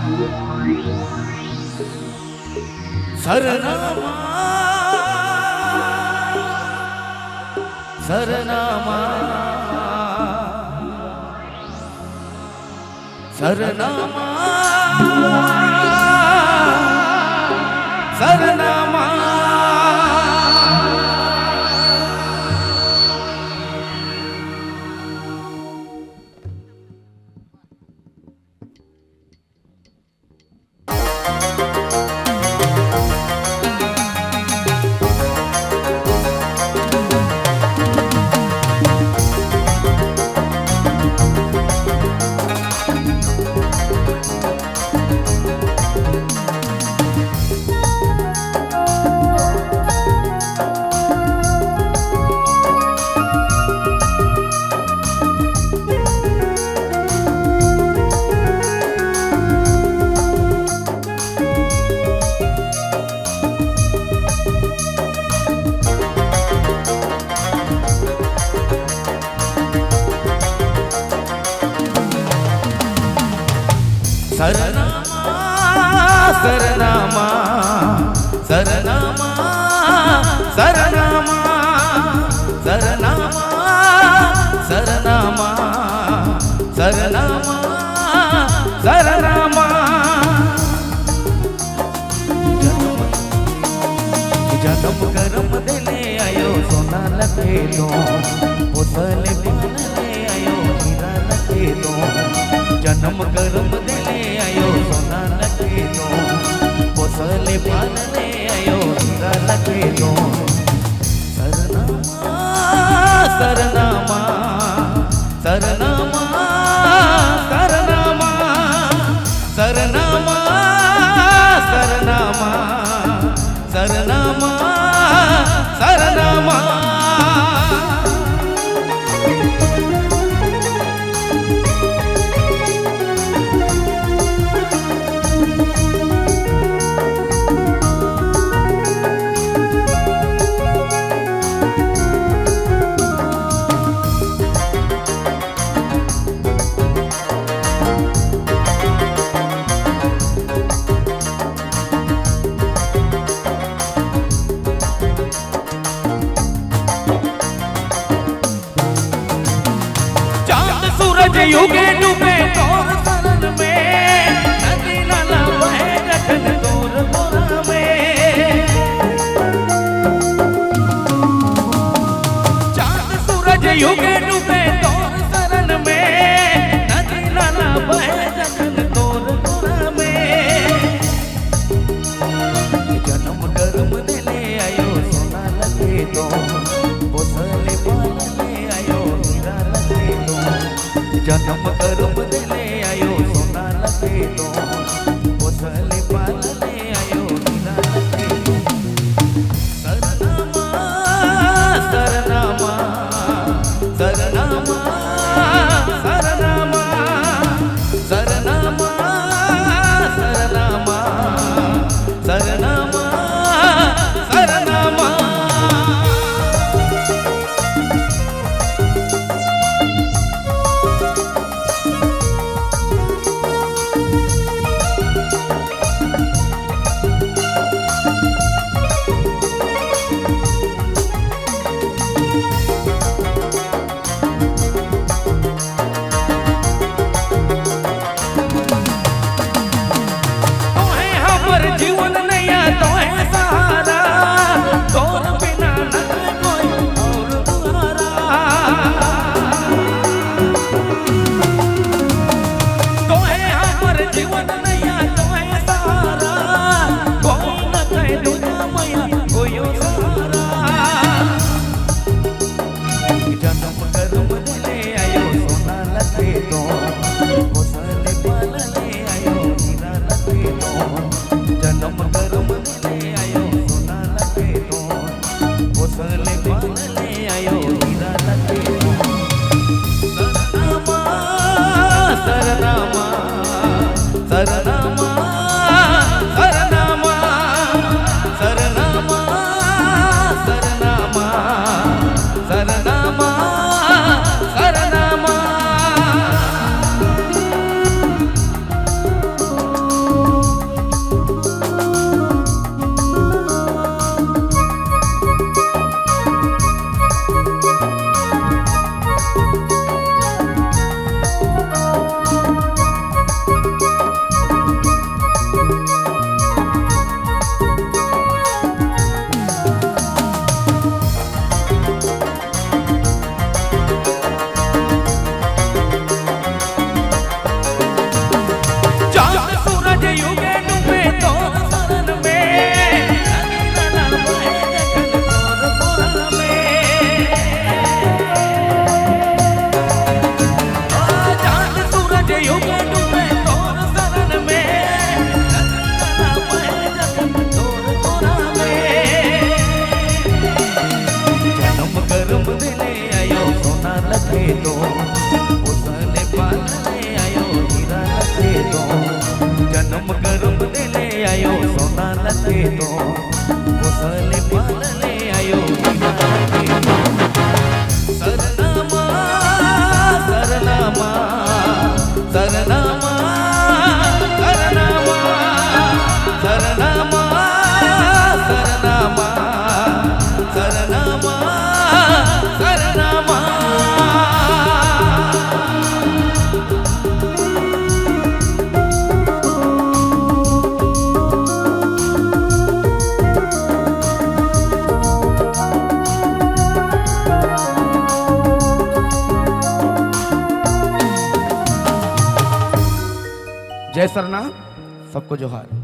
सरनामा सरनामा सरनामा सरनामा सरनामा सरनामा सरनामा सरनामा सरनामा सरनामा सरनामा जन्म करम देने आयो सोना लगे दो पोसले पालने आयो हीरा लगे दो जन्म करम देने आयो सोना लगे दो पोसले पालने आयो हीरा लगे दो सरनामा सरनामा सरनामा सरनामा सरनामा सरनामा सरनामा सरनामा युगे डूबे तोर शरण में नदी नाला बहे जखन तोर गोरा में चांद सूरज युगे डूबे तोर शरण में नदी नाला बहे जखन तोर गोरा में जन्म कर्म दिले आयो सोना लगे तो पोसले पालने आयो हीरा लगे तो जन्म कर्म दिले आयो सोना लगे तो पोसले पालने आयो हीरा लगे तो सरनामा सरनामा सरनामा सरनामा सरनामा सरनामा सरनामा सरनामा जीवन नैया तो है सहारा तोर बिना न कोई और दुआरा तो है हमर जीवन नैया तो है सहारा कोई न कहे दुनिया मैया कोई सहारा जन्म कर्म दिले आयो सोना लगे तो पोसले पालने आयो हीरा लगे तो जन्म कर्म दिले आयो सोना लगे तो पोसले पालने आयो हीरा लगे तो सरनामा सरनामा सरनामा जय सरना, सबको जोहार।